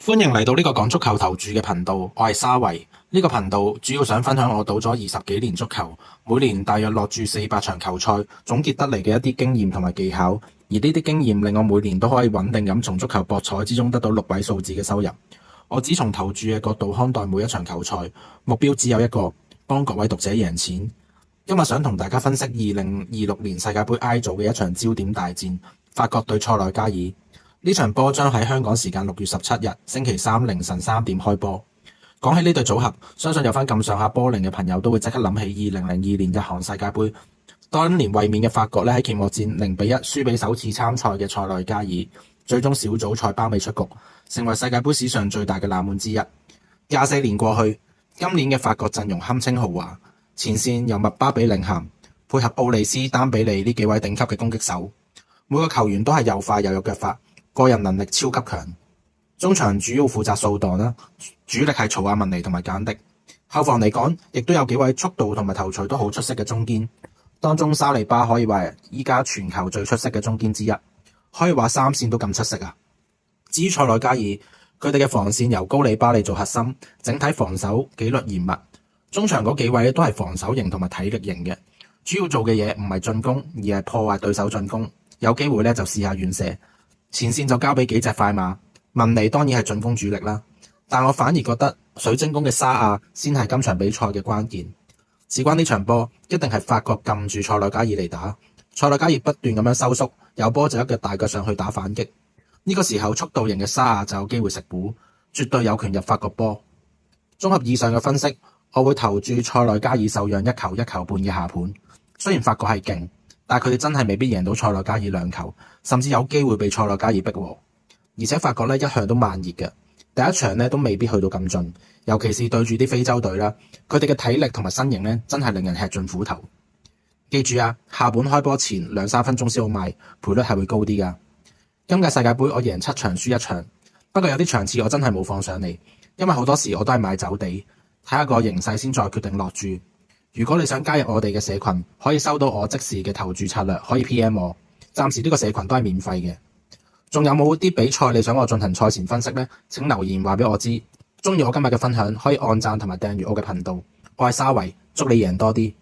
歡迎嚟到呢個講足球投注嘅頻道，我係沙維。呢個頻道主要想分享我賭咗20幾年足球，每年大約落注400場球賽，總結得嚟嘅一啲經驗同埋技巧。而呢啲經驗令我每年都可以穩定咁從足球博彩之中得到6位數字嘅收入。我只從投注嘅角度看待每一場球賽，目標只有一個，幫各位讀者贏錢。今日想同大家分析2026年世界盃 I 組嘅一場焦點大戰，法國對塞內加爾。呢場波將喺香港時間6月17日星期三凌晨3點開波。講起呢對組合，相信有翻咁上下波齡嘅朋友都會即刻諗起2002年日韓世界盃，當年衛冕嘅法國咧喺揭幕戰0-1輸俾首次參賽嘅塞內加爾，最終小組賽包尾出局，成為世界盃史上最大嘅冷門之一。24年過去，今年嘅法國陣容堪稱豪華，前線由麥巴比領銜，配合奧利斯、丹比利呢幾位頂級嘅攻擊手，每個球員都係又快又有腳法，個人能力超級強。中場主要負責掃蕩啦，主力係曹亞文尼同埋簡迪。後防嚟講，亦都有幾位速度同埋頭槌都好出色嘅中堅，當中沙利巴可以話依家全球最出色嘅中堅之一，可以話三線都咁出色啊。至於塞內加爾，佢哋嘅防線由高里巴利做核心，整體防守紀律嚴密，中場嗰幾位都係防守型同埋體力型嘅，主要做嘅嘢唔係進攻，而係破壞對手進攻，有機會咧就試下遠射。前線就交俾幾隻快馬，文尼當然係進攻主力啦，但我反而覺得水晶宮嘅沙亞先係今場比賽嘅關鍵。事關呢場波一定係法國撳住塞內加爾嚟打，塞內加爾不斷咁樣收縮，有波就一腳大腳上去打反擊。呢個時候速度型嘅沙亞就有機會食糊，絕對有權入法國波。綜合以上嘅分析，我會投注塞內加爾受讓1球1球半嘅下盤。雖然法國係勁，但係佢哋真係未必贏到塞內加爾2球，甚至有機會被塞內加爾逼和。而且法國咧一向都慢熱嘅，第一場咧都未必去到咁盡，尤其是對住啲非洲隊啦，佢哋嘅體力同埋身形咧真係令人吃盡苦頭。記住啊，下盤開波前2-3分鐘先好買，賠率係會高啲噶。今屆世界盃我贏7場輸1場，不過有啲場次我真係冇放上嚟，因為好多時我都係買走地，睇下個形勢先再決定落注。如果你想加入我哋嘅社群，可以收到我即時嘅投注策略，可以 PM 我。暫時呢個社群都係免費嘅。仲有冇啲比賽你想我進行賽前分析呢？請留言話俾我知。鍾意我今日嘅分享，可以按讚同埋訂閱我嘅頻道。我係沙維，祝你贏多啲。